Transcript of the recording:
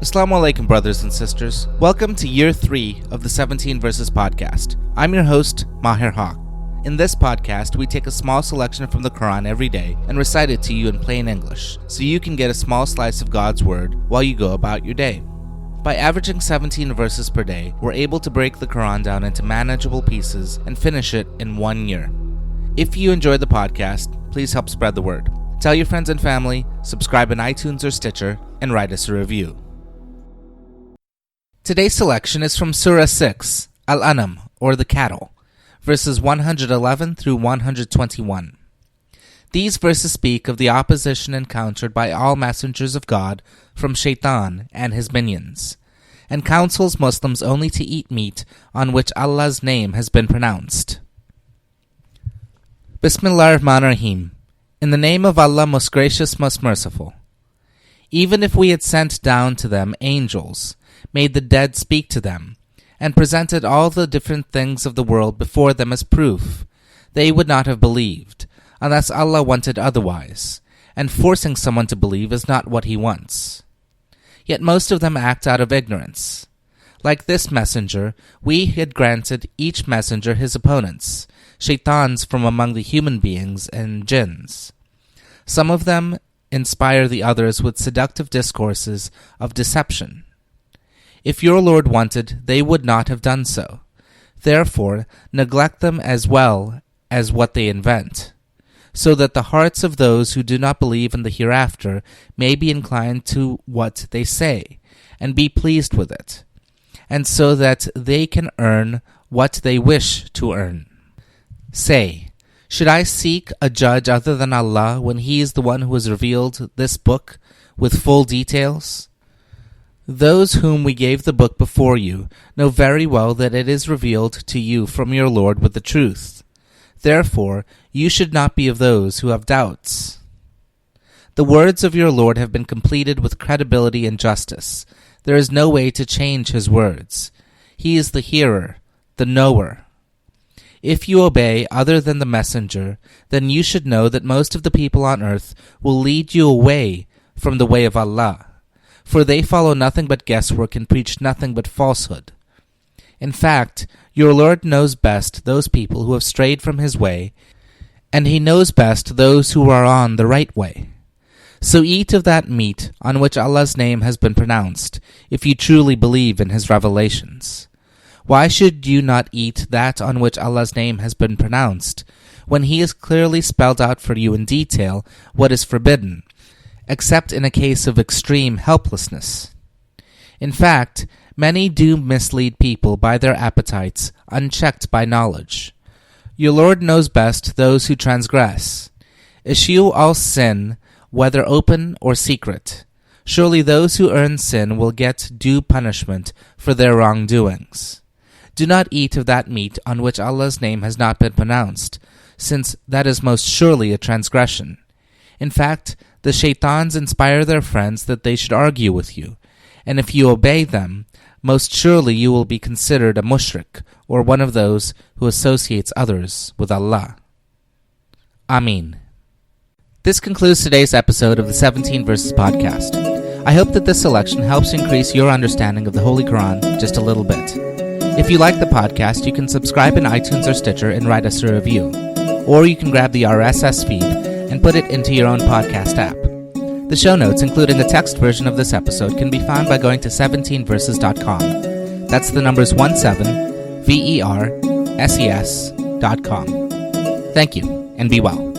As-salaam wa-alaikum, brothers and sisters. Welcome to Year 3 of the 17 Verses podcast. I'm your host, Maher Haq. In this podcast, we take a small selection from the Quran every day and recite it to you in plain English, so you can get a small slice of God's Word while you go about your day. By averaging 17 verses per day, we're able to break the Quran down into manageable pieces and finish it in 1 year. If you enjoyed the podcast, please help spread the word. Tell your friends and family, subscribe in iTunes or Stitcher, and write us a review. Today's selection is from Surah 6, Al-An'am, or the cattle, verses 111 through 121. These verses speak of the opposition encountered by all messengers of God from Shaitãn and his minions, and counsels Muslims only to eat meat on which Allah's name has been pronounced. Bismillahir Rahmanir Rahim. In the name of Allah, most gracious, most merciful. Even if we had sent down to them angels, made the dead speak to them, and presented all the different things of the world before them as proof, they would not have believed, unless Allah wanted otherwise, and forcing someone to believe is not what He wants. Yet most of them act out of ignorance. Like this messenger, we had granted each messenger his opponents, Shaitans from among the human beings and jinns. Some of them inspire the others with seductive discourses of deception. If your Lord wanted, they would not have done so. Therefore, neglect them as well as what they invent, so that the hearts of those who do not believe in the hereafter may be inclined to what they say, and be pleased with it, and so that they can earn what they wish to earn. Say, should I seek a judge other than Allah when He is the one who has revealed this book with full details? Those whom we gave the book before you know very well that it is revealed to you from your Lord with the truth. Therefore, you should not be of those who have doubts. The words of your Lord have been completed with credibility and justice. There is no way to change His words. He is the hearer, the knower. If you obey other than the messenger, then you should know that most of the people on earth will lead you away from the way of Allah, for they follow nothing but guesswork and preach nothing but falsehood. In fact, your Lord knows best those people who have strayed from His way, and He knows best those who are on the right way. So eat of that meat on which Allah's name has been pronounced, if you truly believe in His revelations. Why should you not eat that on which Allah's name has been pronounced, when He has clearly spelled out for you in detail what is forbidden, except in a case of extreme helplessness? In fact, many do mislead people by their appetites, unchecked by knowledge. Your Lord knows best those who transgress. Eschew all sin, whether open or secret. Surely those who earn sin will get due punishment for their wrongdoings. Do not eat of that meat on which Allah's name has not been pronounced, since that is most surely a transgression. In fact, the Shaitans inspire their friends that they should argue with you, and if you obey them, most surely you will be considered a mushrik, or one of those who associates others with Allah. Ameen. This concludes today's episode of the 17 Verses podcast. I hope that this selection helps increase your understanding of the Holy Quran just a little bit. If you like the podcast, you can subscribe in iTunes or Stitcher and write us a review. Or you can grab the RSS feed and put it into your own podcast app. The show notes, including a text version of this episode, can be found by going to 17verses.com. That's the numbers 17, VERSES.com. Thank you, and be well.